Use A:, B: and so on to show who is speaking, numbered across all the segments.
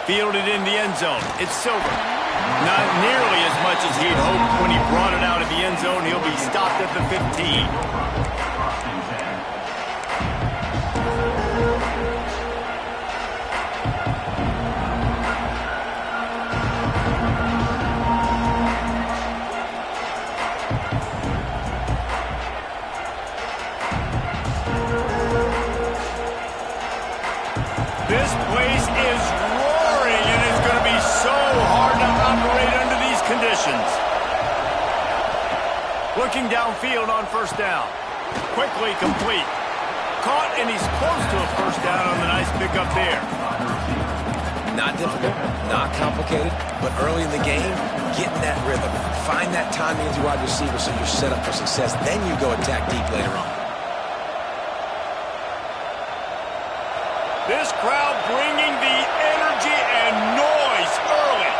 A: Fielded in the end zone. It's Silver. Not nearly as much as he'd hoped when he brought it out of the end zone. He'll be stopped at the 15. This place is roaring, and it's going to be so hard to operate under these conditions. Looking downfield on first down. Quickly complete. Caught, and he's close to a first down on the nice pickup there.
B: Not difficult, not complicated, but early in the game, getting that rhythm. Find that timing as a wide receiver so you're set up for success. Then you go attack deep later on.
A: This crowd bringing the energy and noise early.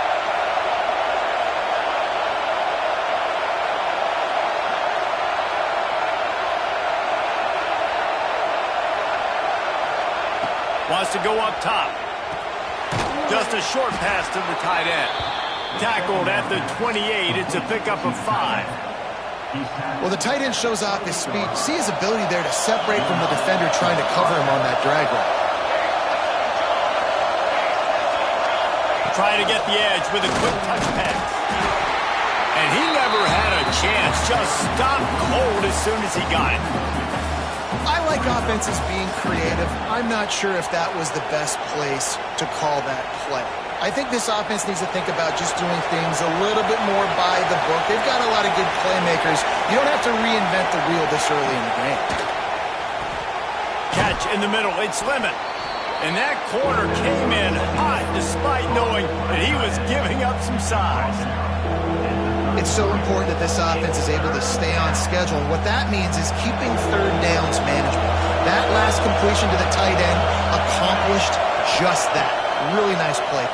A: Wants to go up top. Just a short pass to the tight end. Tackled at the 28. It's a pickup of 5.
C: Well, the tight end shows off his speed. See his ability there to separate from the defender trying to cover him on that drag route.
A: Trying to get the edge with a quick touch pass. And he never had a chance. Just stopped cold as soon as he got it.
C: I like offenses being creative. I'm not sure if that was the best place to call that play. I think this offense needs to think about just doing things a little bit more by the book. They've got a lot of good playmakers. You don't have to reinvent the wheel this early in the game.
A: Catch in the middle. It's Lemon. And that corner came in hot despite knowing that he was giving up some size.
C: It's so important that this offense is able to stay on schedule. And what that means is keeping third downs manageable. That last completion to the tight end accomplished just that. Really nice play.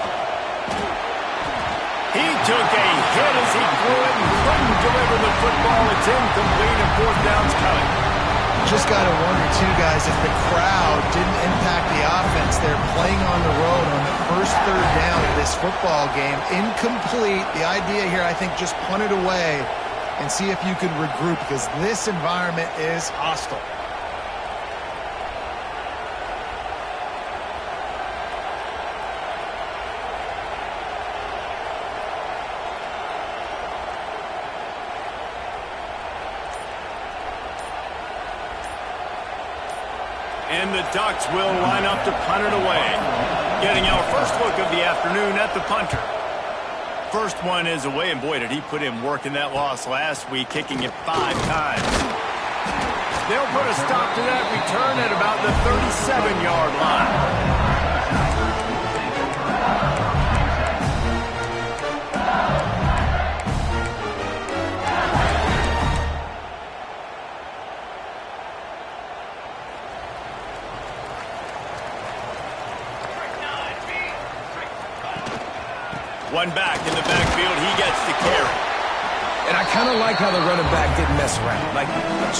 A: He took a hit as he threw it and couldn't deliver the football. It's incomplete and fourth down's coming.
C: Just got to wonder, too, guys, if the crowd didn't impact the offense. They're playing on the road on the first third down of this football game. Incomplete. The idea here, I think, just punt it away and see if you can regroup because this environment is hostile.
A: And the Ducks will line up to punt it away. Getting our first look of the afternoon at the punter. First one is away, and boy, did he put in work in that loss last week, kicking it 5 times. They'll put a stop to that return at about the 37-yard line. One back in the backfield. He gets the carry.
B: And I kind of like how the running back didn't mess around. Like,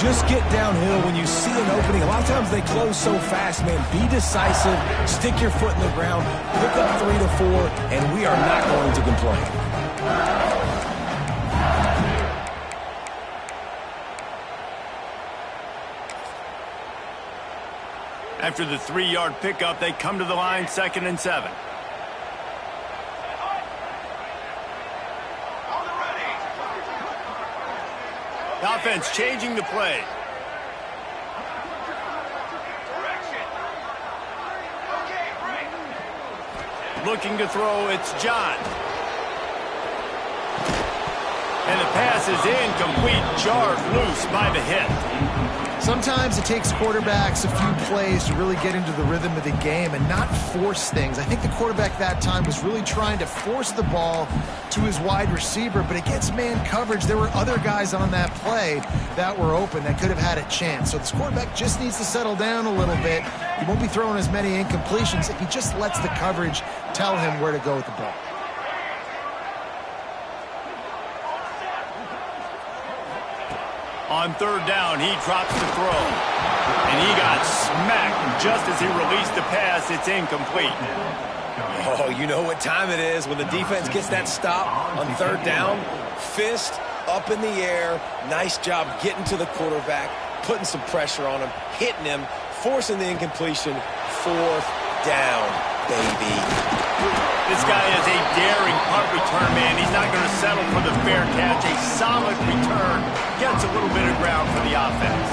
B: just get downhill when you see an opening. A lot of times they close so fast, man. Be decisive. Stick your foot in the ground. Pick up 3 to 4, and we are not going to complain.
A: After the 3-yard pickup, they come to the line, 2nd and 7. The offense changing the play. Looking to throw, it's John. And the pass is incomplete, jarred loose by the hit.
C: Sometimes it takes quarterbacks a few plays to really get into the rhythm of the game and not force things. I think the quarterback that time was really trying to force the ball to his wide receiver, but against man coverage, there were other guys on that play that were open that could have had a chance. So this quarterback just needs to settle down a little bit. He won't be throwing as many incompletions if he just lets the coverage tell him where to go with the ball.
A: On 3rd down, he drops the throw. And he got smacked just as he released the pass. It's incomplete.
B: Oh, you know what time it is when the defense gets that stop on third down. Fist up in the air. Nice job getting to the quarterback, putting some pressure on him, hitting him, forcing the incompletion. Fourth down, baby.
A: This guy is a daring punt return man. He's not going to settle for the fair catch. A solid return. Gets a little bit of ground for the offense.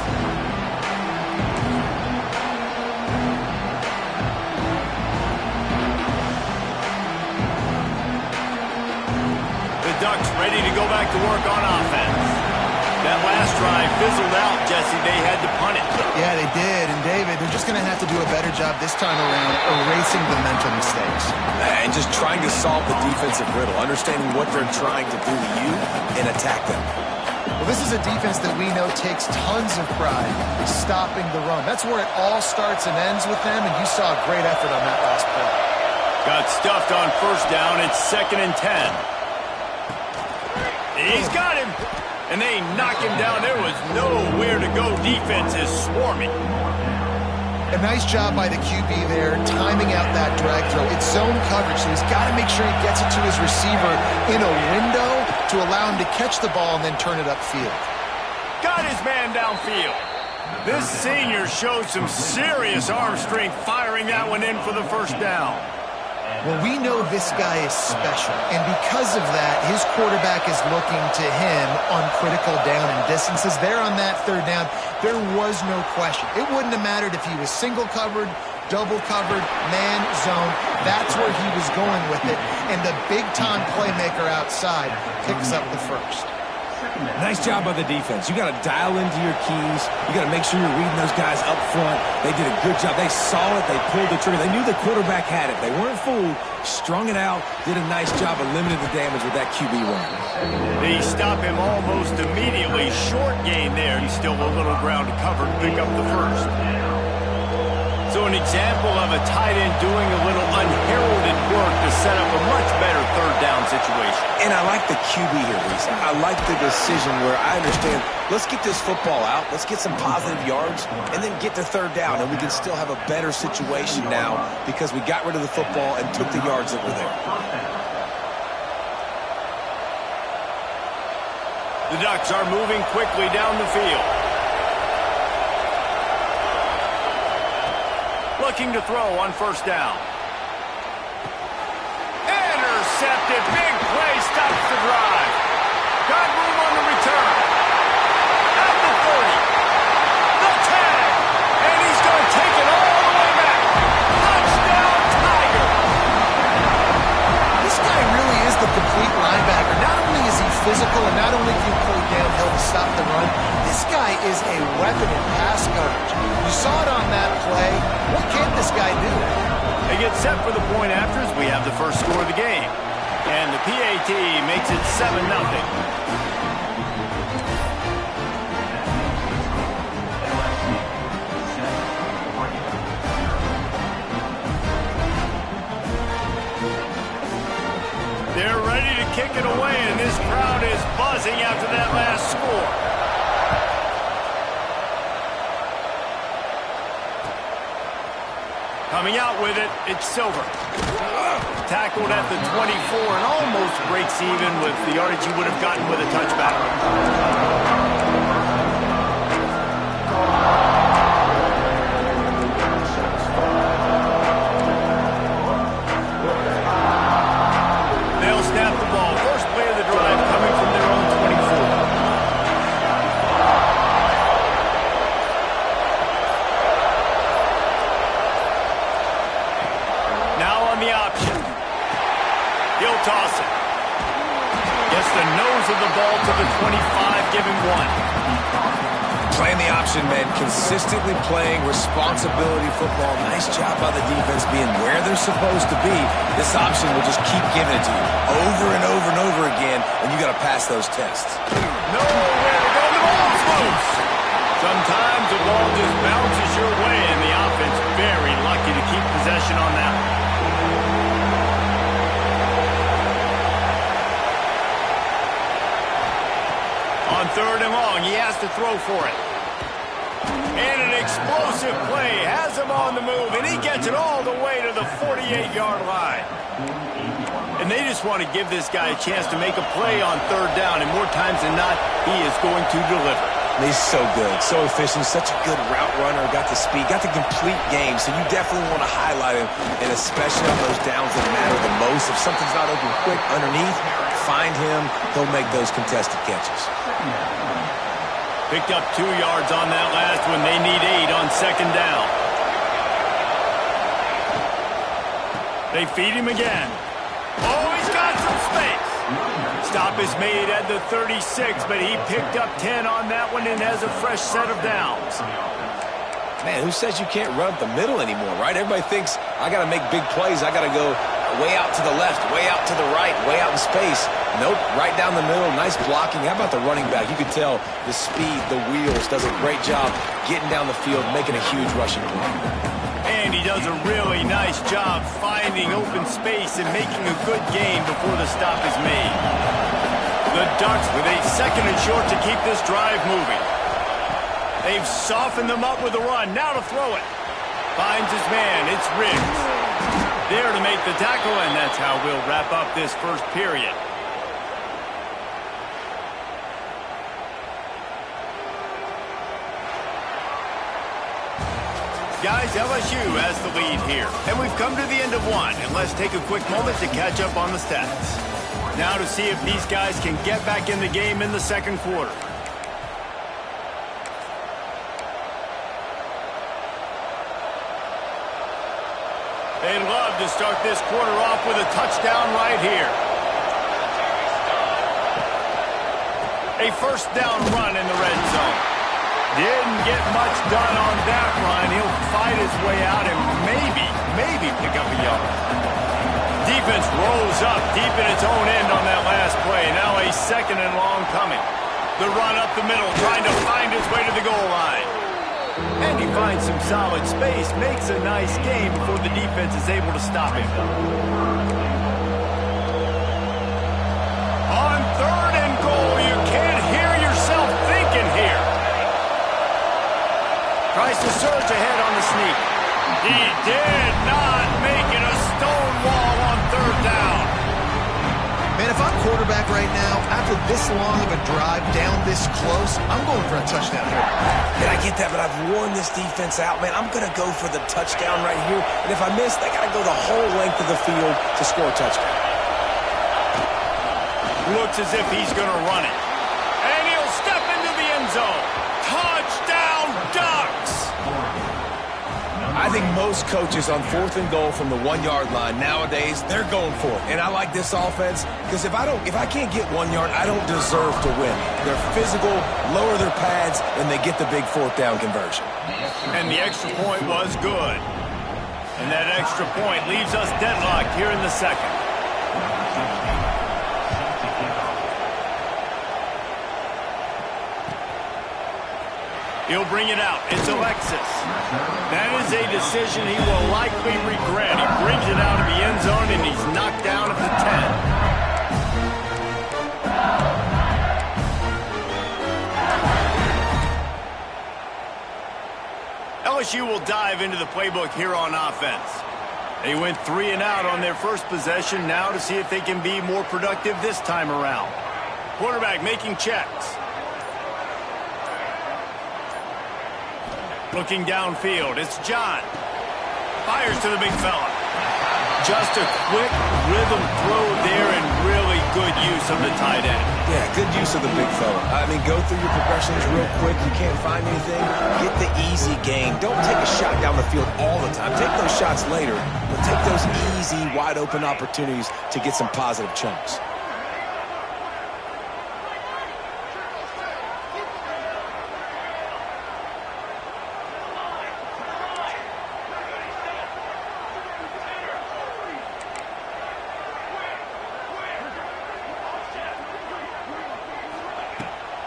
A: The Ducks ready to go back to work on offense. That last drive fizzled out, Jesse. They had to punt it.
C: Yeah, they did. And, David, they're just going to have to do a better job this time around erasing the mental mistakes.
B: And just trying to solve the defensive riddle, understanding what they're trying to do to you and attack them.
C: Well, this is a defense that we know takes tons of pride stopping the run. That's where it all starts and ends with them, and you saw a great effort on that last play.
A: Got stuffed on first down. It's 2nd and 10. He's got him. And they knock him down. There was nowhere to go. Defense is swarming.
C: A nice job by the QB there, timing out that drag throw. It's zone coverage, so he's got to make sure he gets it to his receiver in a window to allow him to catch the ball and then turn it upfield.
A: Got his man downfield. This senior showed some serious arm strength firing that one in for the first down.
C: Well, we know this guy is special, and because of that, his quarterback is looking to him on critical down and distances. There on that third down, there was no question. It wouldn't have mattered if he was single covered, double covered, man, zone. That's where he was going with it, and the big-time playmaker outside picks up the first.
B: Nice job by the defense. You got to dial into your keys. You got to make sure you're reading those guys up front. They did a good job. They saw it. They pulled the trigger. They knew the quarterback had it. They weren't fooled. Strung it out. Did a nice job of limiting the damage with that QB run.
A: They stop him almost immediately. Short gain there. He's still a little ground to cover to pick up the first. So an example of a tight end doing a little unheralded work to set up a much better third down situation.
B: And I like the QB here, Lisa. I like the decision where I understand, let's get this football out, let's get some positive yards, and then get to third down, and we can still have a better situation now because we got rid of the football and took the yards that were there.
A: The Ducks are moving quickly down the field. Looking to throw on first down. Intercepted. Big play stops the drive. Got room on the return. At the 30. The tag. And he's going to take it all the way back. Touchdown, Tiger.
C: This guy really is the complete linebacker. Not only is he physical and not only can he play downhill to stop the run, this guy is a weapon in pass coverage. You saw it on that play. What can this guy do?
A: They get set for the point after as we have the first score of the game. And the PAT makes it 7-0. They're ready to kick it away, and this crowd is buzzing after that last score. Coming out with it, it's Silver. Tackled at the 24 and almost breaks even with the yardage he would have gotten with a touchback. They'll snap the ball. First play of the drive coming from their own 24. The option. He'll toss it. Gets the nose of the ball to the 25, give him one.
B: Playing the option, man. Consistently playing responsibility football. Nice job by the defense being where they're supposed to be. This option will just keep giving it to you over and over and over again, and you got to pass those tests.
A: Nowhere to go. The ball's loose. Sometimes the ball just bounces your way, and the offense very lucky to keep possession on that one. On third and long, he has to throw for it. And an explosive play has him on the move, and he gets it all the way to the 48-yard line. And they just want to give this guy a chance to make a play on third down, and more times than not, he is going to deliver.
B: He's so good, so efficient, such a good route runner, got the speed, got the complete game, so you definitely want to highlight him, and especially on those downs that matter the most. If something's not open quick underneath, find him, he'll make those contested catches.
A: Picked up 2 yards on that last one. They need 8 on second down. They feed him again. Oh, he's got some space. Stop is made at the 36, but he picked up 10 on that one and has a fresh set of downs.
B: Man, who says you can't run up the middle anymore, right? Everybody thinks, I got to make big plays. I got to go way out to the left, way out to the right, way out in space. Nope, right down the middle, nice blocking. How about the running back? You could tell the speed, the wheels, does a great job getting down the field, making a huge rushing play.
A: And he does a really nice job finding open space and making a good gain before the stop is made. The Ducks with a second and short to keep this drive moving. They've softened them up with a run. Now to throw it. Finds his man. It's Riggs. There to make the tackle, and that's how we'll wrap up this first period. Guys, LSU has the lead here, and we've come to the end of one, and let's take a quick moment to catch up on the stats. Now to see if these guys can get back in the game in the second quarter. They'd love to start this quarter off with a touchdown right here. A first down run in the red zone. Didn't get much done on that run. He'll fight his way out and maybe pick up a yard. Defense rolls up deep in its own end on that last play. Now a second and long coming. The run up the middle, trying to find his way to the goal line. And he finds some solid space, makes a nice game before the defense is able to stop him. On third and goal, you can't hear yourself thinking here. Tries to surge ahead on the sneak. He did not make it a stone wall on third down.
C: Man, if I'm quarterback right now, after this long of a drive down this close, I'm going for a touchdown here.
B: And I get that, but I've worn this defense out, man. I'm going to go for the touchdown right here. And if I miss, I got to go the whole length of the field to score a touchdown.
A: Looks as if he's going to run it. And he'll step into the end zone. Touchdown, Ducks!
B: I think most coaches on fourth and goal from the 1-yard line nowadays, they're going for it. And I like this offense because if I can't get 1 yard, I don't deserve to win. They're physical, lower their pads, and they get the big fourth down conversion.
A: And the extra point was good. And that extra point leaves us deadlocked here in the second. He'll bring it out. It's Alexis. That is a decision he will likely regret. He brings it out of the end zone, and he's knocked down at the 10. LSU will dive into the playbook here on offense. They went 3 and out on their first possession, now to see if they can be more productive this time around. Quarterback making checks. Looking downfield, it's John. Fires to the big fella. Just a quick rhythm throw there and really good use of the tight end.
B: Yeah, good use of the big fella. I mean, go through your progressions real quick. You can't find anything. Get the easy gain. Don't take a shot down the field all the time. Take those shots later, but take those easy, wide-open opportunities to get some positive chunks.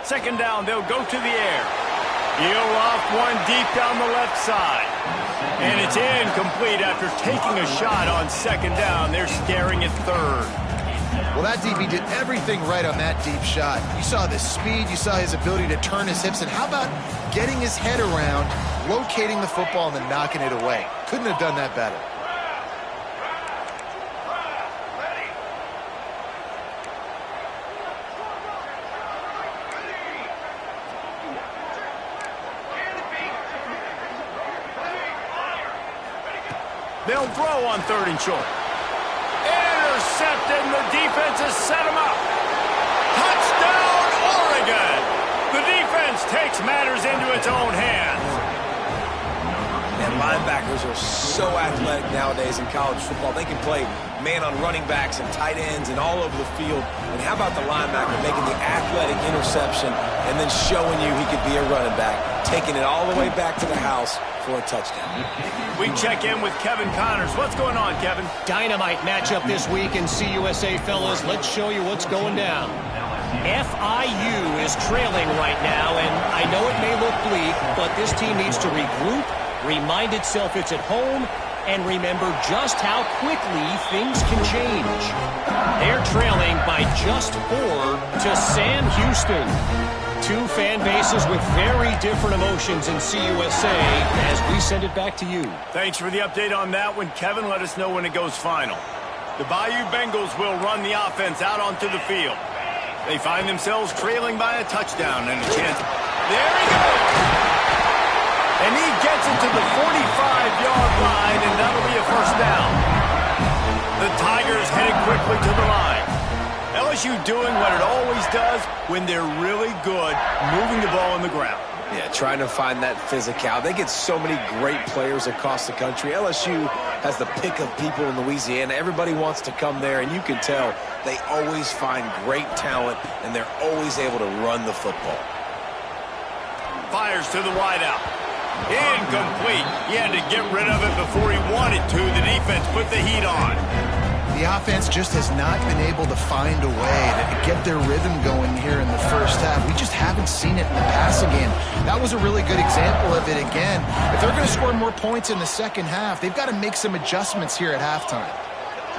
A: Second down, they'll go to the air. He'll loft one deep down the left side. And it's incomplete after taking a shot on second down. They're staring at third.
C: Well, that DB did everything right on that deep shot. You saw the speed, you saw his ability to turn his hips, and how about getting his head around, locating the football, and then knocking it away? Couldn't have done that better.
A: They'll throw on 3rd and short. Intercepted, and the defense has set him up. Touchdown, Oregon! The defense takes matters into its own hands.
B: And linebackers are so athletic nowadays in college football. They can play man on running backs and tight ends and all over the field. And how about the linebacker making the athletic interception and then showing you he could be a running back, taking it all the way back to the house for a touchdown.
A: We check in with Kevin Connors. What's going on, Kevin?
D: Dynamite matchup this week in CUSA, fellas. Let's show you what's going down. FIU is trailing right now, and I know it may look bleak, but this team needs to regroup, remind itself it's at home, and remember just how quickly things can change. They're trailing by just 4 to Sam Houston. Two fan bases with very different emotions in CUSA as we send it back to you.
A: Thanks for the update on that one, Kevin. Let us know when it goes final. The Bayou Bengals will run the offense out onto the field. They find themselves trailing by a touchdown and a chance. There he goes! And he gets it to the 45-yard line, and that'll be a first down. The Tigers headed quickly to the line. LSU doing what it always does when they're really good, moving the ball on the ground.
B: Yeah, trying to find that physicality. They get so many great players across the country. LSU has the pick of people in Louisiana. Everybody wants to come there, and you can tell they always find great talent, and they're always able to run the football.
A: Fires to the wideout. Incomplete. He had to get rid of it before he wanted to. The defense put the heat on.
C: The offense just has not been able to find a way to get their rhythm going here in the first half. We just haven't seen it in the passing game. That was a really good example of it again. If they're going to score more points in the second half, they've got to make some adjustments here at halftime.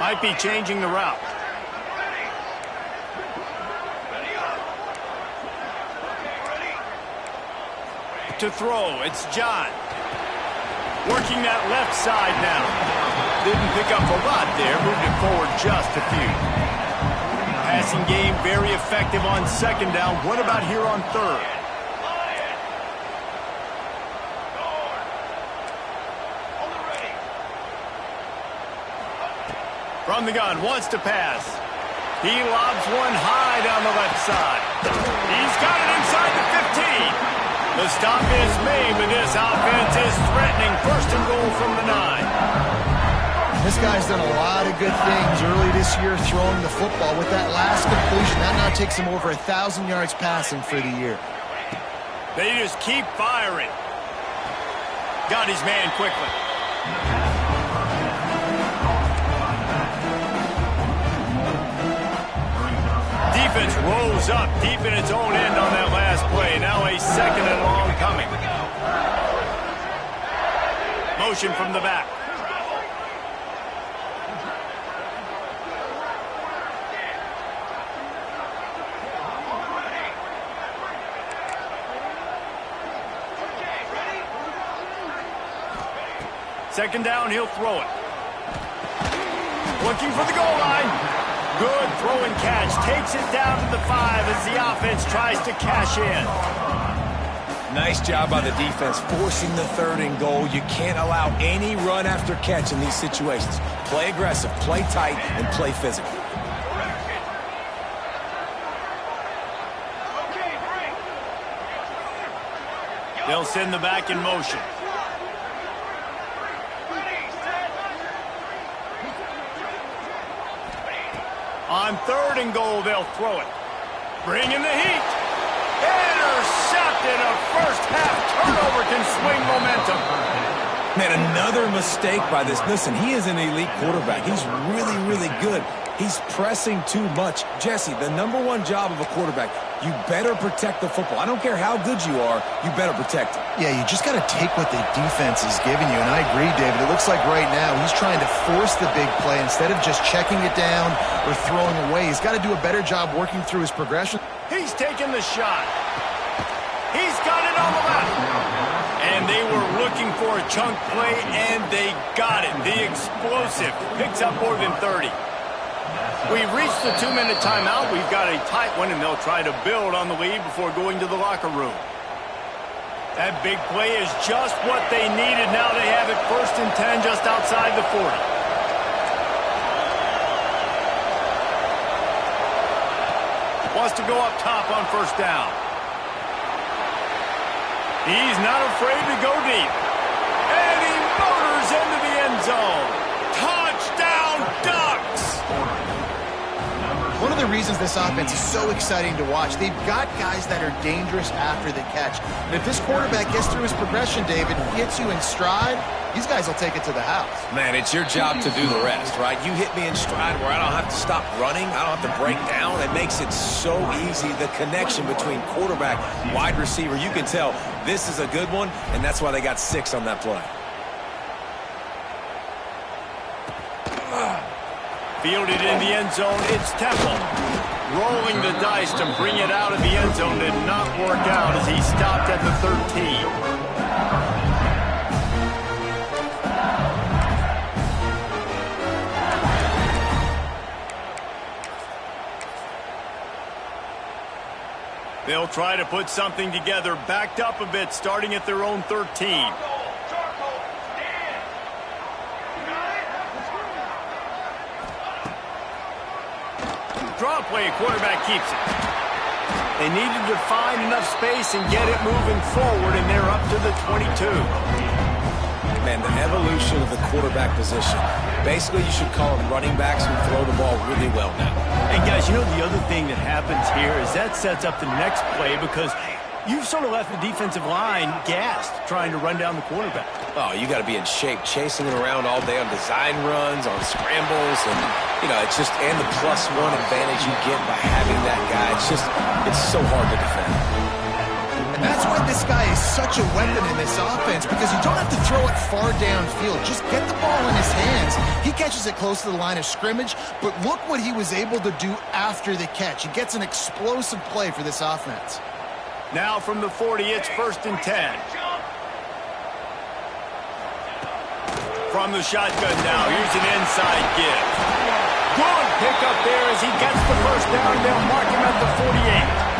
A: Might be changing the route. To throw, it's John. Working that left side now. Didn't pick up a lot there. Moved it forward just a few. Passing game very effective on 2nd down. What about here on 3rd? From the gun, wants to pass. He lobs one high down the left side. He's got it inside the 15. The stop is made, but this offense is threatening. 1st and goal from the 9.
C: This guy's done a lot of good things early this year throwing the football. With that last completion, that now takes him over 1,000 yards passing for the year.
A: They just keep firing. Got his man quickly. Defense rolls up deep in its own end on that last play. Now a 2nd and long coming. Motion from the back. Second down, he'll throw it. Looking for the goal line. Good throw and catch. Takes it down to the 5 as the offense tries to cash in.
B: Nice job by the defense forcing the 3rd and goal. You can't allow any run after catch in these situations. Play aggressive, play tight, and play physical.
A: They'll send the back in motion. On 3rd and goal, they'll throw it. Bring in the heat. Intercepted. A first-half turnover can swing momentum.
B: Man, another mistake by this. Listen, he is an elite quarterback. He's really, really good. He's pressing too much. Jesse, the #1 job of a quarterback, You better protect the football. I don't care how good you are, you better protect it.
C: Yeah, you just got to take what the defense is giving you, and I agree, David. It looks like right now he's trying to force the big play instead of just checking it down or throwing away. He's got to do a better job working through his progression.
A: He's taking the shot. He's got it on the left. And they were looking for a chunk play, and they got it. The explosive picks up more than 30. We've reached the 2-minute timeout. We've got a tight one, and they'll try to build on the lead before going to the locker room. That big play is just what they needed. Now they have it 1st and 10 just outside the 40. Wants to go up top on 1st down. He's not afraid to go deep. And he motors into the end zone. Touchdown, Ducks!
C: One of the reasons this offense is so exciting to watch, they've got guys that are dangerous after the catch. And if this quarterback gets through his progression, David, hits you in stride, these guys will take it to the house.
B: Man, it's your job to do the rest, right? You hit me in stride where I don't have to stop running. I don't have to break down. It makes it so easy, the connection between quarterback, wide receiver. You can tell this is a good one, and that's why they got 6 on that play.
A: Fielded in the end zone, it's Temple. Rolling the dice to bring it out of the end zone did not work out as he stopped at the 13. They'll try to put something together, backed up a bit, starting at their own 13. Draw play, quarterback keeps it. They needed to find enough space and get it moving forward, and they're up to the 22.
B: Man, the evolution of the quarterback position. Basically, you should call them running backs who throw the ball really well now.
A: And guys, you know the other thing that happens here is that sets up the next play because you've sort of left the defensive line gassed trying to run down the quarterback.
B: Oh, you got to be in shape, chasing it around all day on design runs, on scrambles, and, you know, it's just, and the +1 advantage you get by having that guy. It's so hard to defend.
C: And that's why this guy is such a weapon in this offense, because you don't have to throw it far downfield. Just get the ball in his hands. He catches it close to the line of scrimmage, but look what he was able to do after the catch. He gets an explosive play for this offense.
A: Now from the 40, it's 1st and 10. From the shotgun now, here's an inside give. Good pickup there as he gets the 1st down. They'll mark him at the 48.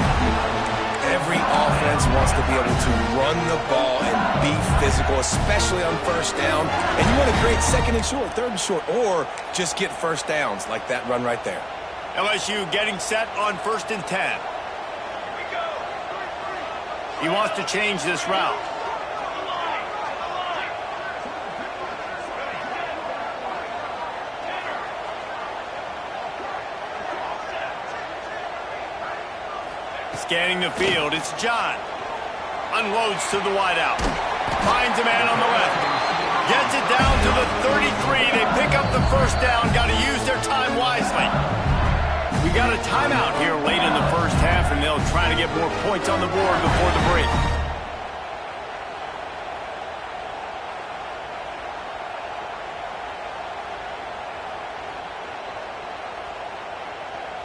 B: Every offense wants to be able to run the ball and be physical, especially on 1st down. And you want to create 2nd and short, 3rd and short, or just get 1st downs like that run right there.
A: LSU getting set on 1st and 10. He wants to change this route. Scanning the field, it's John. Unloads to the wideout. Finds a man on the left. Gets it down to the 33. They pick up the 1st down. Got to use their time wisely. We got a timeout here late in the 1st half, and they'll try to get more points on the board before the break.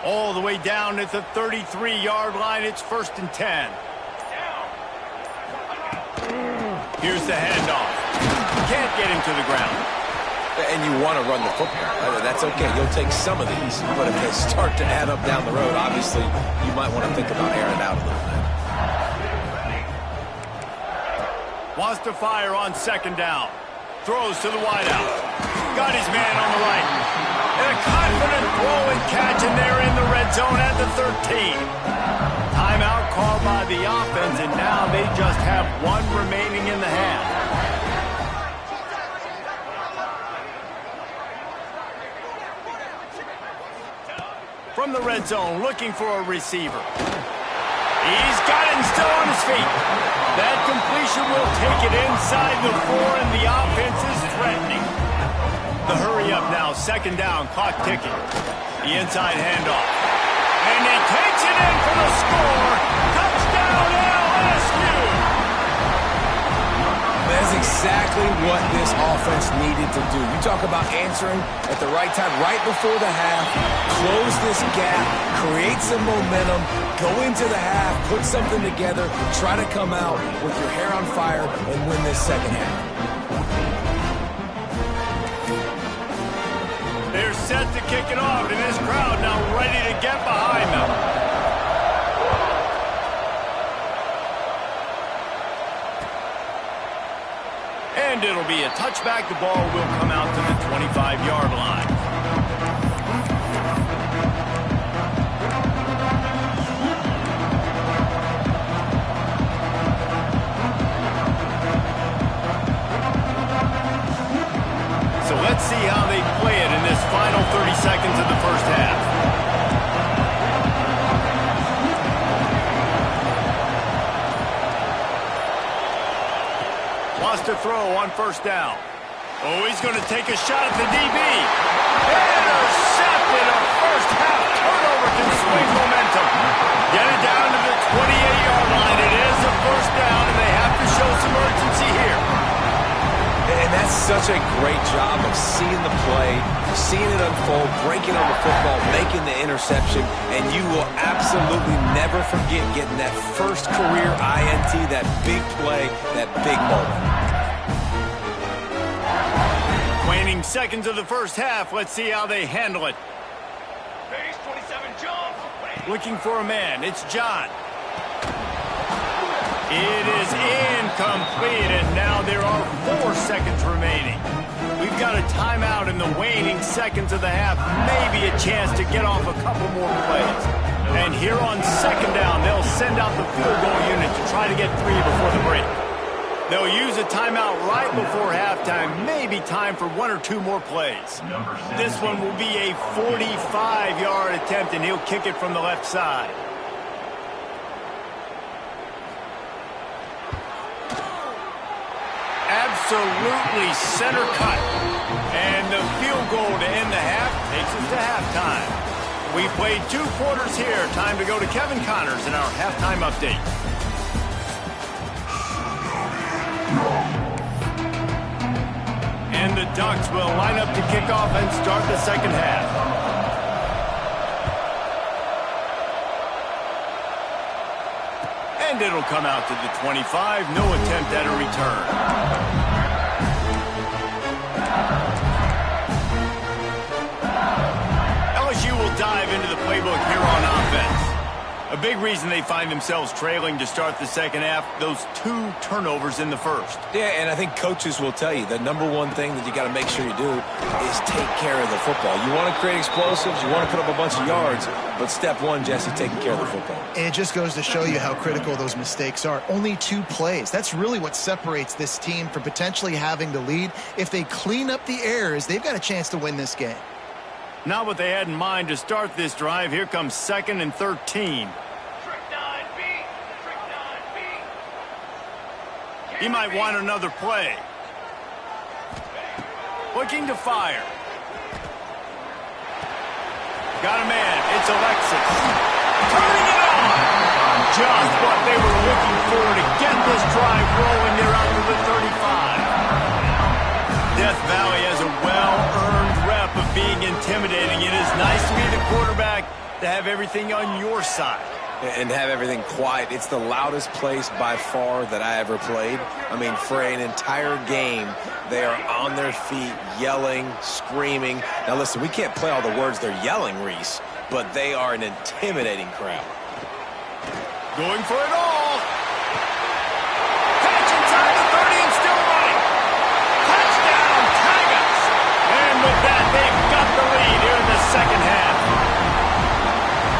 A: All the way down at the 33-yard line. It's 1st and 10. Here's the handoff. Can't get him to the ground.
B: And you want to run the football. That's okay. You'll take some of these. But if they start to add up down the road, obviously, you might want to think about airing it out a little bit.
A: Wants to fire on 2nd down. Throws to the wideout. Got his man on the right. And a confident throw and catch, and they're in the red zone at the 13. Timeout called by the offense, and now they just have 1 remaining in the half. From the red zone, looking for a receiver. He's got it and still on his feet. That completion will take it inside the 4, and the offense is threatening. The hurry up now, 2nd down, clock ticking. The inside handoff. And he takes it in for the score. Touchdown, LSU!
B: That's exactly what this offense needed to do. You talk about answering at the right time, right before the half, close this gap, create some momentum, go into the half, put something together, try to come out with your hair on fire and win this second half.
A: They're set to kick it off, and this crowd now ready to get behind them. And it'll be a touchback. The ball will come out to the 25-yard line. So let's see how they play it in this final 30 seconds of the first half. Lost a throw on first down. Oh, he's going to take a shot at the DB. Intercepted. A first half turnover can swing momentum. Get it down to the 28-yard line. It is a first down, and they have to show some urgency here.
B: And that's such a great job of seeing the play, seeing it unfold, breaking on the football, making the interception, and you will absolutely never forget getting that first career INT, that big play, that big moment.
A: Waning seconds of the first half. Let's see how they handle it.
E: Base 27, John.
A: Looking for a man. It's John. It is incomplete, and now there are 4 seconds remaining. We've got a timeout in the waning seconds of the half, maybe a chance to get off a couple more plays. And here on second down, they'll send out the field goal unit to try to get 3 before the break. They'll use a timeout right before halftime, maybe time for 1 or 2 more plays. This one will be a 45-yard attempt, and he'll kick it from the left side. Absolutely center cut. And the field goal to end the half takes us to halftime. We played 2 quarters here. Time to go to Kevin Connors in our halftime update. And the Ducks will line up to kick off and start the second half. And it'll come out to the 25. No attempt at a return. LSU will dive into the playbook here on offense. A big reason they find themselves trailing to start the second half, those 2 turnovers in the first.
B: Yeah, and I think coaches will tell you the number one thing that you got to make sure you do is take care of the football. You want to create explosives, you want to put up a bunch of yards, but step 1, Jesse, taking care of the football.
C: And it just goes to show you how critical those mistakes are. Only 2 plays. That's really what separates this team from potentially having the lead. If they clean up the errors, they've got a chance to win this game.
A: Not what they had in mind to start this drive. Here comes 2nd and 13. He might want another play. Looking to fire. Got a man. It's Alexis. Turning it on. Just what they were looking for to get this drive rolling. They're out to the 35. Death Valley has a well-earned rep of being intimidating. It is nice to be the quarterback to have everything on your side.
B: And have everything quiet. It's the loudest place by far that I ever played. I mean, for an entire game, they are on their feet, yelling, screaming. Now, listen, we can't play all the words they're yelling, Reese, but they are an intimidating crowd.
A: Going for it all. Catch inside the 30 and still running. Touchdown, Tigers. And with that, they've got the lead here in the second half.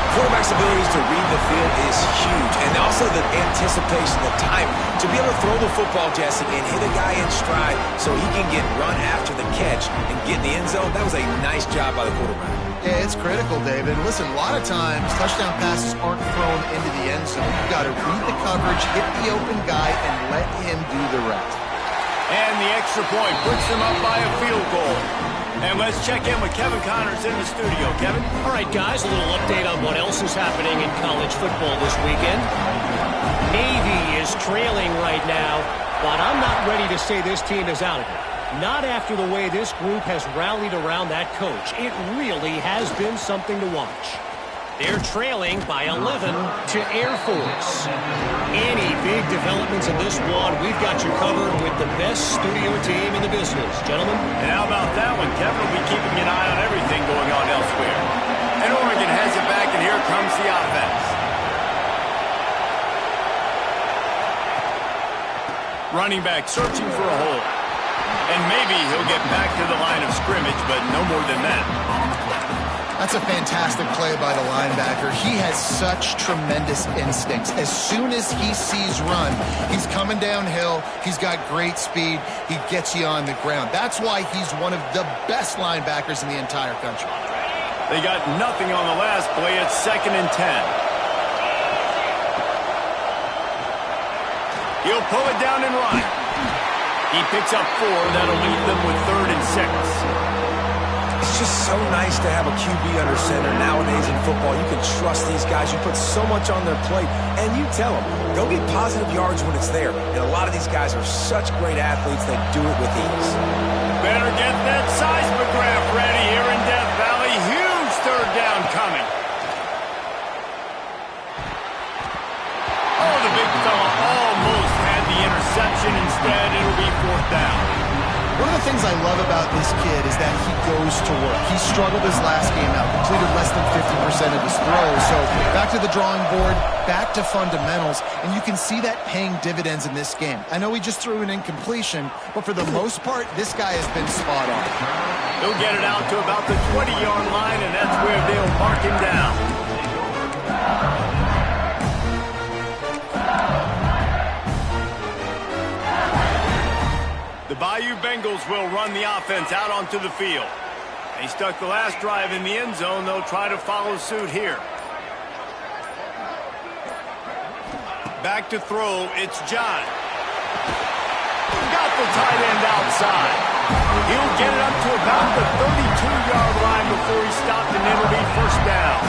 B: Quarterback's abilities to read the field is huge, and also the anticipation, the time to be able to throw the football, Jesse, and hit a guy in stride so he can get run after the catch and get in the end zone. That was a nice job by the quarterback.
C: Yeah, it's critical, David. Listen, a lot of times touchdown passes aren't thrown into the end zone. You've got to read the coverage, hit the open guy, and let him do the rest.
A: And the extra point puts them up by a field goal. And let's check in with Kevin Connors in the studio. Kevin?
D: All right, guys, a little update on what else is happening in college football this weekend. Navy is trailing right now, but I'm not ready to say this team is out of it. Not after the way this group has rallied around that coach. It really has been something to watch. They're trailing by 11 to Air Force. Any big developments in this one, we've got you covered with the best studio team in the business. Gentlemen?
A: And how about that one? Kevin will be keeping an eye on everything going on elsewhere. And Oregon has it back, and here comes the offense. Running back searching for a hole. And maybe he'll get back to the line of scrimmage, but no more than that.
C: That's a fantastic play by the linebacker. He has such tremendous instincts. As soon as he sees run, he's coming downhill. He's got great speed. He gets you on the ground. That's why he's one of the best linebackers in the entire country.
A: They got nothing on the last play. It's 2nd and 10. He'll pull it down and run. He picks up 4. That'll leave them with 3rd and 6.
B: It's just so nice to have a QB under center nowadays in football. You can trust these guys. You put so much on their plate, and you tell them, go get positive yards when it's there. And a lot of these guys are such great athletes, they do it with ease.
A: Better get that seismograph ready here in Death Valley. Huge 3rd down coming. Oh, the big fella almost had the interception. Instead, it'll be 4th down.
C: One of the things I love about this kid is that he goes to work. He struggled his last game out, completed less than 50% of his throws. So back to the drawing board, back to fundamentals, and you can see that paying dividends in this game. I know he just threw an incompletion, but for the most part, this guy has been spot on.
A: He'll get it out to about the 20-yard line, and that's where they'll mark him down. The Bayou Bengals will run the offense out onto the field. They stuck the last drive in the end zone. They'll try to follow suit here. Back to throw. It's John. Got the tight end outside. He'll get it up to about the 32-yard line before he stopped, and it'll be 1st down.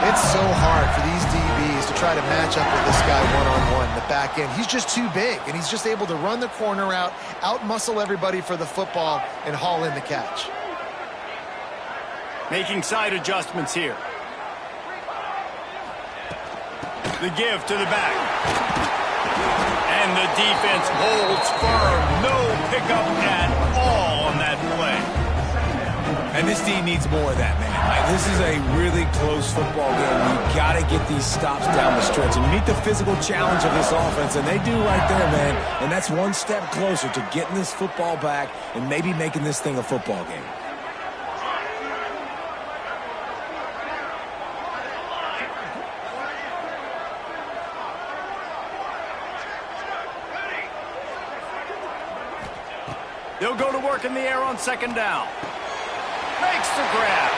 C: It's so hard for these DBs to try to match up with this guy one-on-one in the back end. He's just too big, and he's just able to run the corner out-muscle everybody for the football, and haul in the catch.
A: Making side adjustments here. The give to the back. And the defense holds firm. No pickup at all on that play.
B: And this D needs more of that, man. This is a really close football game. You got to get these stops down the stretch and meet the physical challenge of this offense, and they do right there, man. And that's one step closer to getting this football back and maybe making this thing a football game.
A: They'll go to work in the air on 2nd down. Makes the grab.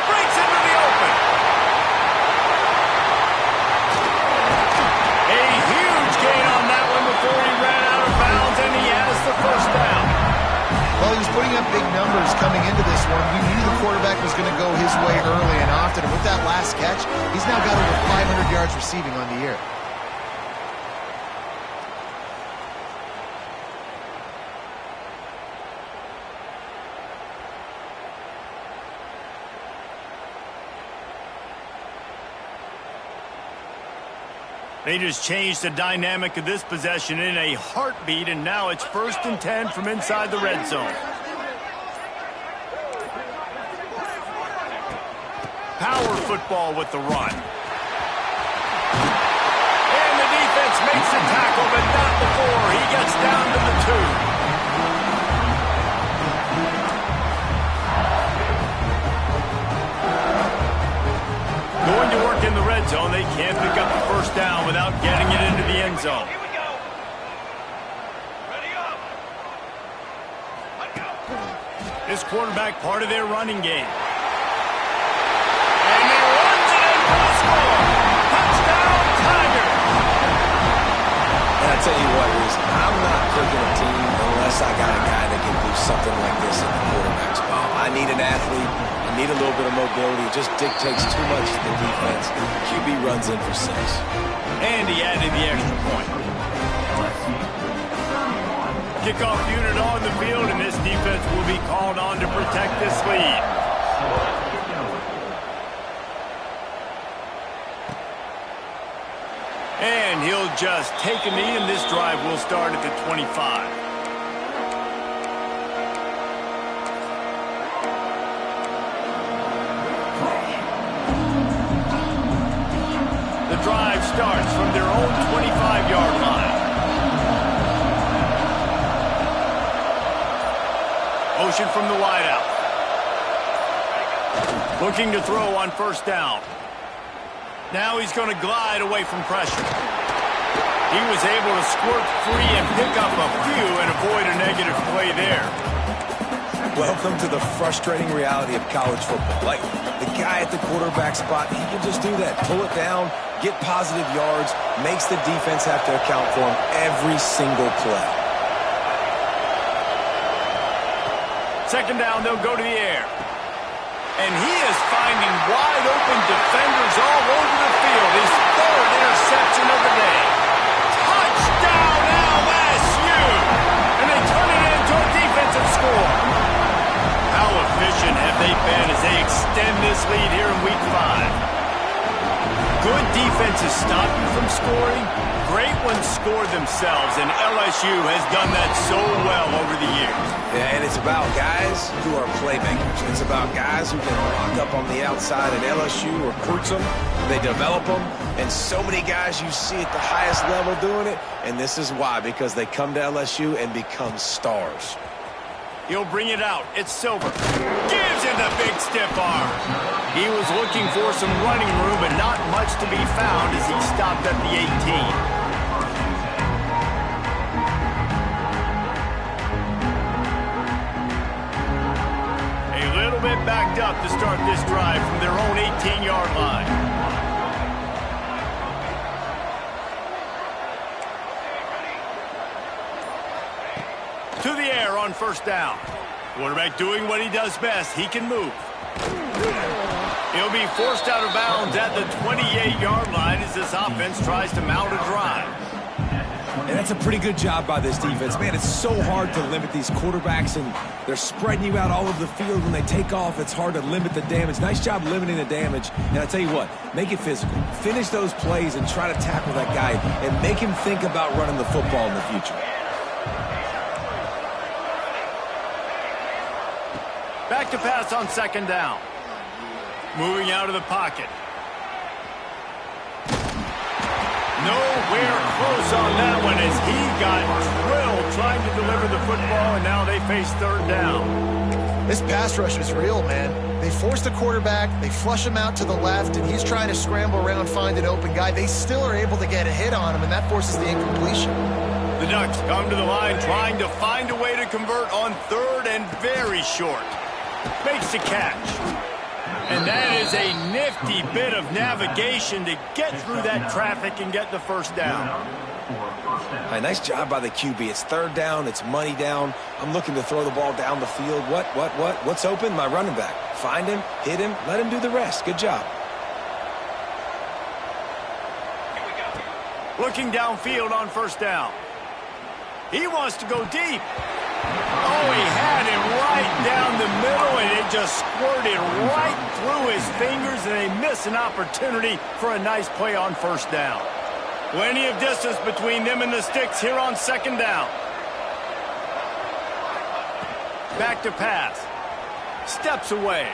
A: Breaks into the open. A huge gain on that one before he ran out of bounds, and he has the 1st down.
C: Well, he was putting up big numbers coming into this one. We knew the quarterback was going to go his way early and often, and with that last catch, he's now got over 500 yards receiving on the year.
A: They just changed the dynamic of this possession in a heartbeat, and now it's 1st and 10 from inside the red zone. Power football with the run. And the defense makes the tackle, but not before he gets down to the 2. Going to work in the red zone. They can't pick up the 1st down without getting it into the end zone.
E: Here we go. Ready up. Let's go.
A: This quarterback part of their running game. And he runs it in for the score. Touchdown, Tigers.
B: And I tell you what, Reese, I'm not picking a team unless I got a guy that can do something like this in the quarterback spot. I need an athlete. I need a little bit of mobility. It just dictates too much to the defense. QB runs in for 6.
A: And he added the extra point. Kickoff unit on the field, and this defense will be called on to protect this lead. And he'll just take a knee, and this drive will start at the 25. The drive starts from their own 25-yard line. Motion from the wideout. Looking to throw on first down. Now he's going to glide away from pressure. He was able to squirt free and pick up a few and avoid a negative play there.
B: Welcome to the frustrating reality of college football. Like, the guy at the quarterback spot, he can just do that. Pull it down, get positive yards, makes the defense have to account for him every single play.
A: Second down, they'll go to the air. And he is finding wide-open defenders all over the field. His 3rd interception of the day. Touchdown, LSU! And they turn it into a defensive score. How efficient have they been as they extend this lead here in Week 5? Good defenses stop you from scoring. Great ones score themselves, and LSU has done that so well over the years.
B: Yeah, and it's about guys who are playmakers. It's about guys who can lock up on the outside, and LSU recruits them, they develop them, and so many guys you see at the highest level doing it, and this is why, because they come to LSU and become stars.
A: He'll bring it out. It's Silver. Gives him the big stiff arm. He was looking for some running room, but not much to be found as he stopped at the 18. Bit backed up to start this drive from their own 18-yard line. To the air on first down. Quarterback doing what he does best. He can move. He'll be forced out of bounds at the 28-yard line as this offense tries to mount a drive.
B: And that's a pretty good job by this defense. Man, it's so hard to limit these quarterbacks, and they're spreading you out all over the field. When they take off, it's hard to limit the damage. Nice job limiting the damage. And I tell you what, make it physical. Finish those plays and try to tackle that guy and make him think about running the football in the future.
A: Back to pass on second down. Moving out of the pocket. Nowhere close on that one as he got drilled trying to deliver the football, and now they face third down.
C: This pass rush is real, man. They force the quarterback, they flush him out to the left, and he's trying to scramble around, find an open guy. They still are able to get a hit on him, and that forces the incompletion.
A: The Ducks come to the line trying to find a way to convert on third and very short. Makes the catch. And that is a nifty bit of navigation to get through that traffic and get the first down.
B: Hey, nice job by the QB. It's third down. It's money down. I'm looking to throw the ball down the field. What's open? My running back. Find him, hit him, let him do the rest. Good job.
A: Looking downfield on first down. He wants to go deep. Oh, he had him right down the middle, and it just squirted right through his fingers, and they miss an opportunity for a nice play on first down. Plenty of distance between them and the sticks here on second down. Back to pass. Steps away.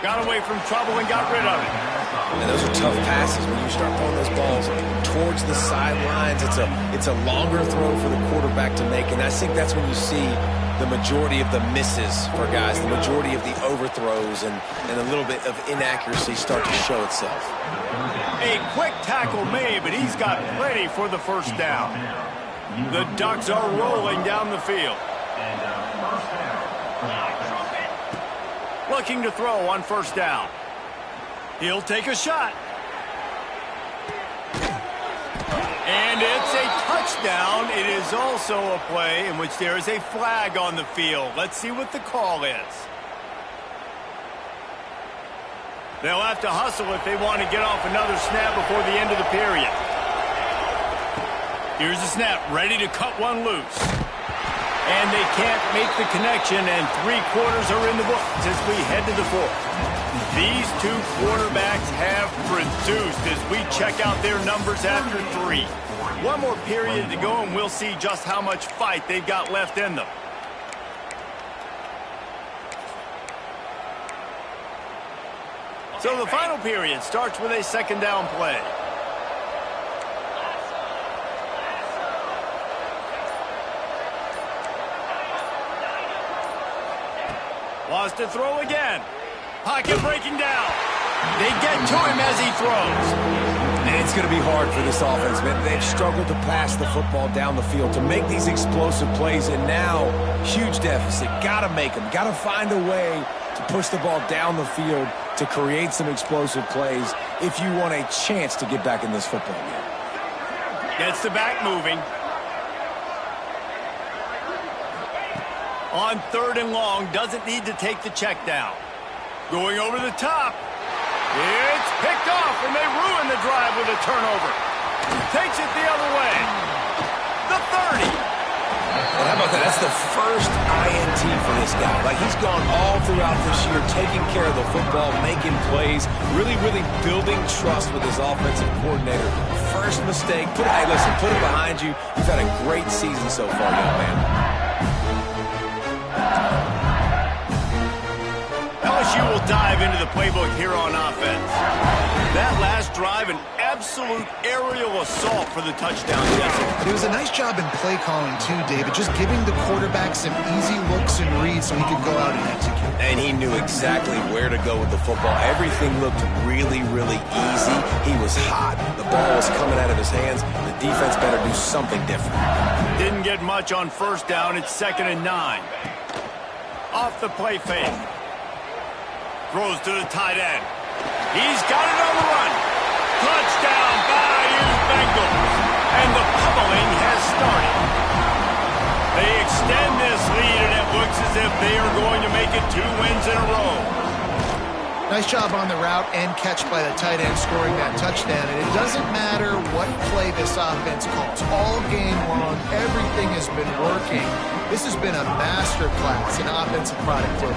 A: Got away from trouble and got rid of it.
B: And those are tough passes when you start throwing those balls towards the sidelines. It's a longer throw for the quarterback to make, and I think that's when you see the majority of the misses for guys, the majority of the overthrows, and a little bit of inaccuracy start to show itself.
A: A quick tackle made, but he's got plenty for the first down. The Ducks are rolling down the field. Looking to throw on first down. He'll take a shot. And it's a touchdown, it is also a play in which there is a flag on the field. Let's see what the call is. They'll have to hustle if they want to get off another snap before the end of the period. Here's the snap, ready to cut one loose. And they can't make the connection, and 3 quarters are in the books as we head to the 4th. These 2 quarterbacks have produced as we check out their numbers after 3. One more period to go, and we'll see just how much fight they've got left in them. So the final period starts with a 2nd down play. Wants to throw again. Pocket breaking down. They get to him as he throws.
B: And it's going to be hard for this offense, man. They've struggled to pass the football down the field to make these explosive plays, and now, huge deficit. Got to make them. Got to find a way to push the ball down the field to create some explosive plays if you want a chance to get back in this football game.
A: Gets the back moving. On 3rd and long, doesn't need to take the check down. Going over the top. It's picked off, and they ruin the drive with a turnover. Takes it the other way. The 30.
B: And how about that? That's the first INT for this guy. Like, he's gone all throughout this year, taking care of the football, making plays, really building trust with his offensive coordinator. First mistake. Hey, listen, put it behind you. You've had a great season so far, young man.
A: LSU will dive into the playbook here on offense. That last drive, an absolute aerial assault for the touchdown.
C: It was a nice job in play calling too, David, just giving the quarterback some easy looks and reads so he could go out and execute.
B: And he knew exactly where to go with the football. Everything looked really easy. He was hot. The ball was coming out of his hands. The defense better do something different.
A: Didn't get much on 1st down. It's 2nd and 9. Off the play fake. Throws to the tight end. He's got it on the run. Touchdown, Bayou Bengals. And the pummeling has started. They extend this lead, and it looks as if they are going to make it 2 wins in a row.
C: Nice job on the route and catch by the tight end scoring that touchdown. And it doesn't matter what play this offense calls. All game long, everything has been working. This has been a master class in offensive productivity.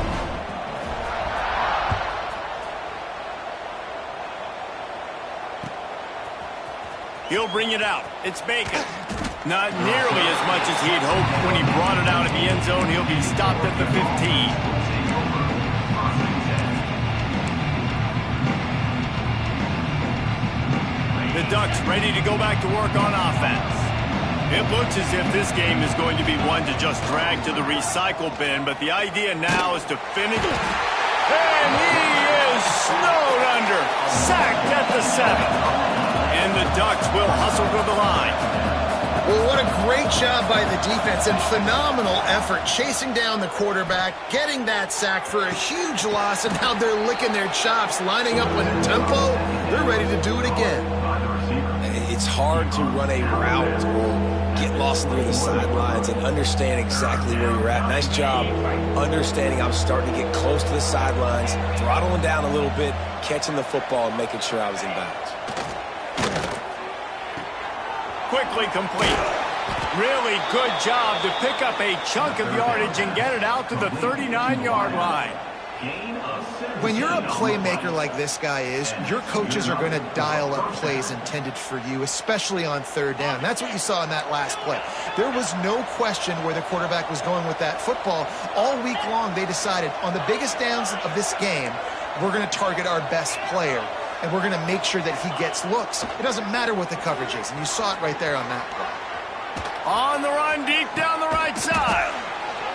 A: He'll bring it out. It's Bacon. Not nearly as much as he'd hoped when he brought it out of the end zone. He'll be stopped at the 15. The Ducks ready to go back to work on offense. It looks as if this game is going to be one to just drag to the recycle bin, but the idea now is to finish. And he is snowed under. Sacked at the 7. And the Ducks will hustle to the line.
C: Well, what a great job by the defense and phenomenal effort chasing down the quarterback, getting that sack for a huge loss, and now they're licking their chops, lining up in tempo. They're ready to do it again.
B: It's hard to run a route or get lost near the sidelines and understand exactly where you're at. Nice job understanding I'm starting to get close to the sidelines, throttling down a little bit, catching the football, and making sure I was in bounds.
A: Quickly complete. Really good job to pick up a chunk of yardage and get it out to the 39-yard line.
C: When you're a playmaker like this guy is, your coaches are going to dial up plays intended for you, especially on 3rd down. That's what you saw in that last play. There was no question where the quarterback was going with that football. All week long, they decided on the biggest downs of this game, we're going to target our best player, and we're going to make sure that he gets looks. It doesn't matter what the coverage is, and you saw it right there on that play.
A: On the run, deep down the right side.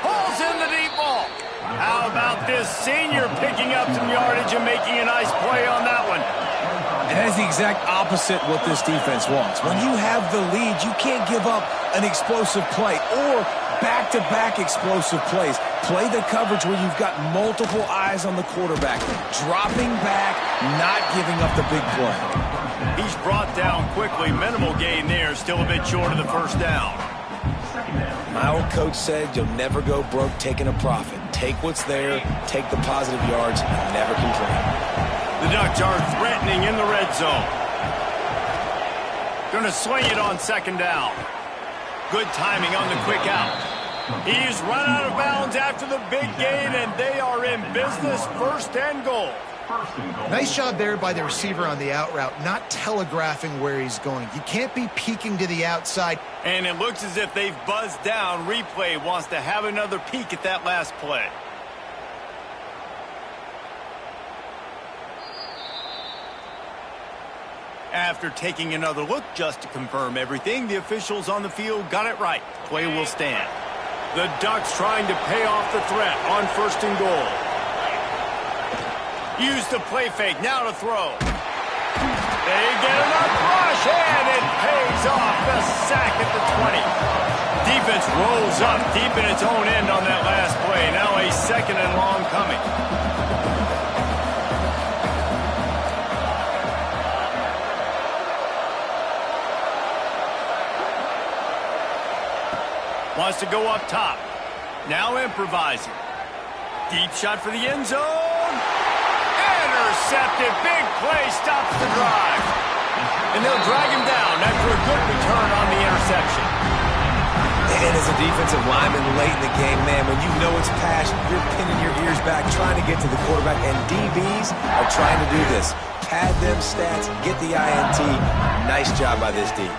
A: Pulls in the deep ball. How about this senior picking up some yardage and making a nice play on that one?
B: And that is the exact opposite what this defense wants. When you have the lead, you can't give up an explosive play or back-to-back explosive plays. Play the coverage where you've got multiple eyes on the quarterback, dropping back, not giving up the big play.
A: He's brought down quickly. Minimal gain there. Still a bit short of the first down.
B: My old coach said you'll never go broke taking a profit. Take what's there, take the positive yards, and never complain.
A: The Ducks are threatening in the red zone. Going to swing it on second down. Good timing on the quick out. He's run out of bounds after the big gain, and they are in business. First and goal.
C: Nice job there by the receiver on the out route, not telegraphing where he's going. You can't be peeking to the outside.
A: And it looks as if they've buzzed down. Replay wants to have another peek at that last play. After taking another look just to confirm everything, the officials on the field got it right. Play will stand. The Ducks trying to pay off the threat on first and goal. Use the play fake, now to throw. They get enough rush, and it pays off. The sack at the 20. Defense rolls up deep in its own end on that last play. Now a second and long coming. Wants to go up top. Now improvising. Deep shot for the end zone. Intercepted. Big play stops the drive. And they'll drag him down after a good return on the interception.
B: And as a defensive lineman late in the game, man, when you know it's past, you're pinning your ears back, trying to get to the quarterback. And DBs are trying to do this. Pad them stats, get the INT. Nice job by this D.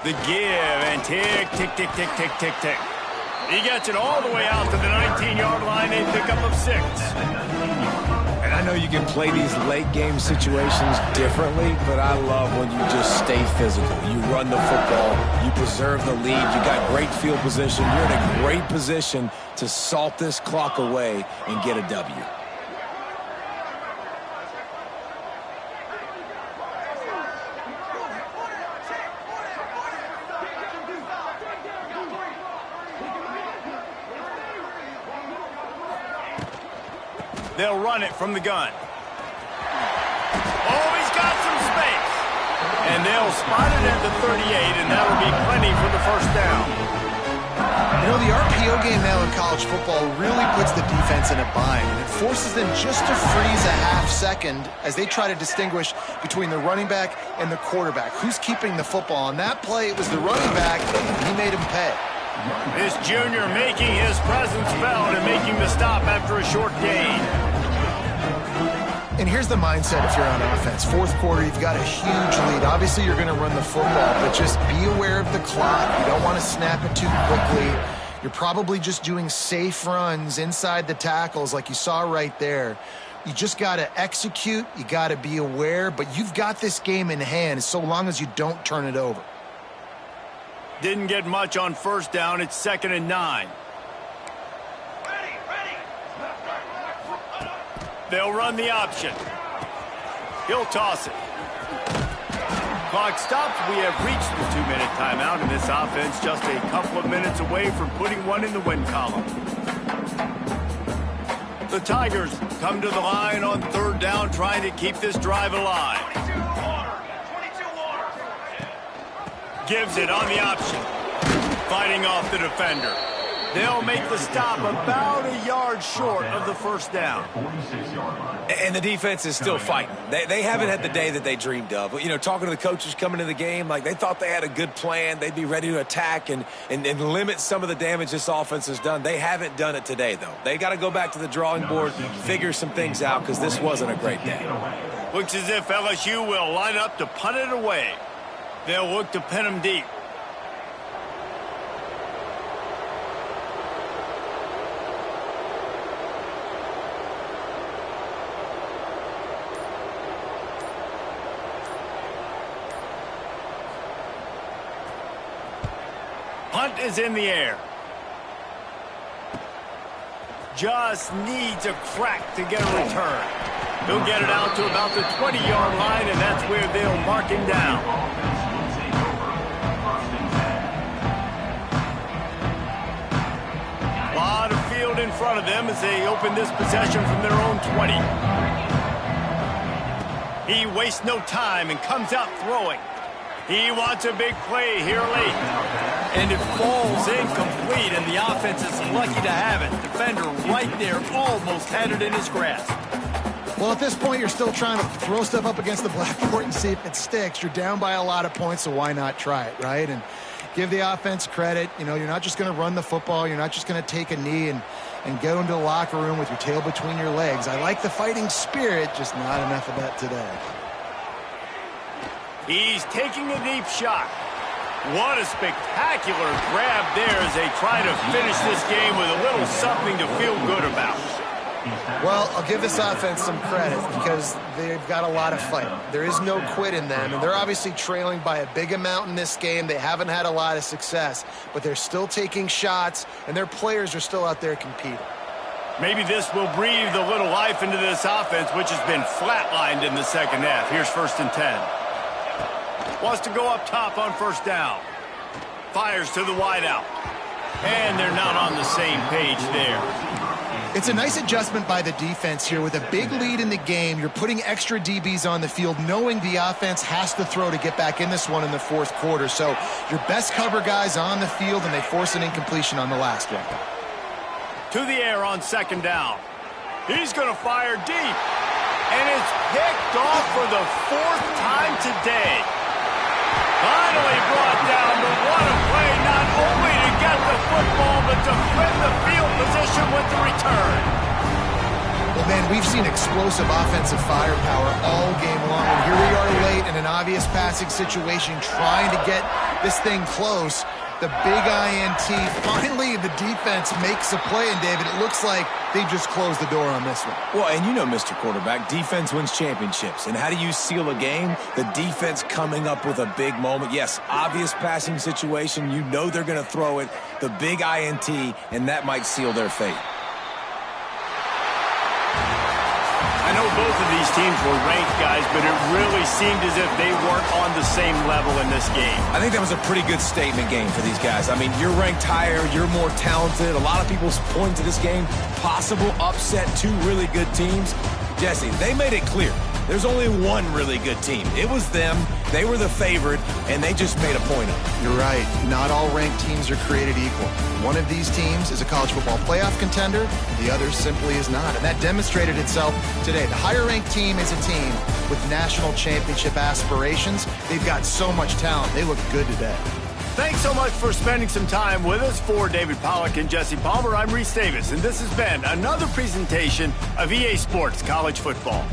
A: The give, and tick, tick, tick, tick, tick, tick, tick. He gets it all the way out to the 19-yard line, a pickup of 6.
B: And I know you can play these late-game situations differently, but I love when you just stay physical. You run the football, you preserve the lead, you got great field position, you're in a great position to salt this clock away and get a W.
A: They'll run it from the gun. Oh, he's got some space. And they'll spot it at the 38, and that'll be plenty for the first down.
C: You know, the RPO game now in college football really puts the defense in a bind, and it forces them just to freeze a half second as they try to distinguish between the running back and the quarterback. Who's keeping the football? On that play, it was the running back, and he made him pay.
A: This junior making his presence felt and making the stop after a short gain.
C: And here's the mindset if you're on offense. Fourth quarter, you've got a huge lead. Obviously, you're going to run the football, but just be aware of the clock. You don't want to snap it too quickly. You're probably just doing safe runs inside the tackles like you saw right there. You just got to execute. You got to be aware, but you've got this game in hand so long as you don't turn it over.
A: Didn't get much on first down. It's 2nd and 9. They'll run the option. He'll toss it. Clock stops. We have reached the 2-minute timeout, and this offense just a couple of minutes away from putting one in the win column. The Tigers come to the line on third down, trying to keep this drive alive. Gives it on the option. Fighting off the defender. They'll make the stop about a yard short of the first down.
B: And the defense is still fighting. They haven't had the day that they dreamed of. You know, talking to the coaches coming to the game, like they thought they had a good plan. They'd be ready to attack and limit some of the damage this offense has done. They haven't done it today, though. They got to go back to the drawing board, figure some things out, because this wasn't a great day.
A: Looks as if LSU will line up to punt it away. They'll look to pin him deep. Punt is in the air. Just needs a crack to get a return. He'll get it out to about the 20-yard line, and that's where they'll mark him down. A lot of field out in front of them as they open this possession from their own 20. He wastes no time and comes out throwing. He wants a big play here late. And it falls incomplete, and the offense is lucky to have it. Defender right there almost had it in his grasp.
C: Well, at this point, you're still trying to throw stuff up against the blackboard and see if it sticks. You're down by a lot of points, so why not try it, right? And give the offense credit. You know, you're not just going to run the football. You're not just going to take a knee and go into the locker room with your tail between your legs. I like the fighting spirit, just not enough of that today.
A: He's taking a deep shot. What a spectacular grab there as they try to finish this game with a little something to feel good about.
C: Well, I'll give this offense some credit because they've got a lot of fight. There is no quit in them, and they're obviously trailing by a big amount in this game. They haven't had a lot of success, but they're still taking shots, and their players are still out there competing.
A: Maybe this will breathe a little life into this offense, which has been flatlined in the second half. Here's 1st and 10. Wants to go up top on 1st down. Fires to the wideout. And they're not on the same page there.
C: It's a nice adjustment by the defense here. With a big lead in the game, you're putting extra DBs on the field, knowing the offense has to throw to get back in this one in the 4th quarter. So your best cover guys on the field, and they force an incompletion on the last one.
A: To the air on 2nd down. He's going to fire deep. And it's picked off for the 4th time today. Finally brought down, but what a play, not only to get the football, but to flip the field position with the return.
C: Well, man, we've seen explosive offensive firepower all game long, and here we are late in an obvious passing situation, trying to get this thing close. The big INT, finally the defense makes a play, and David, it looks like they've just closed the door on this one.
B: Well, and you know, Mr. Quarterback, defense wins championships. And how do you seal a game? The defense coming up with a big moment. Yes, obvious passing situation. You know they're going to throw it. The big INT, and that might seal their fate.
A: I know both of these teams were ranked, guys, but it really seemed as if they weren't on the same level in this game.
B: I think that was a pretty good statement game for these guys. I mean, you're ranked higher, you're more talented. A lot of people point to this game, possible upset, 2 really good teams. Jesse, they made it clear. There's only one really good team. It was them. They were the favorite, and they just made a point of it.
C: You're right. Not all ranked teams are created equal. One of these teams is a college football playoff contender. The other simply is not. And that demonstrated itself today. The higher-ranked team is a team with national championship aspirations. They've got so much talent. They look good today.
A: Thanks so much for spending some time with us. For David Pollack and Jesse Palmer, I'm Reese Davis, and this has been another presentation of EA Sports College Football.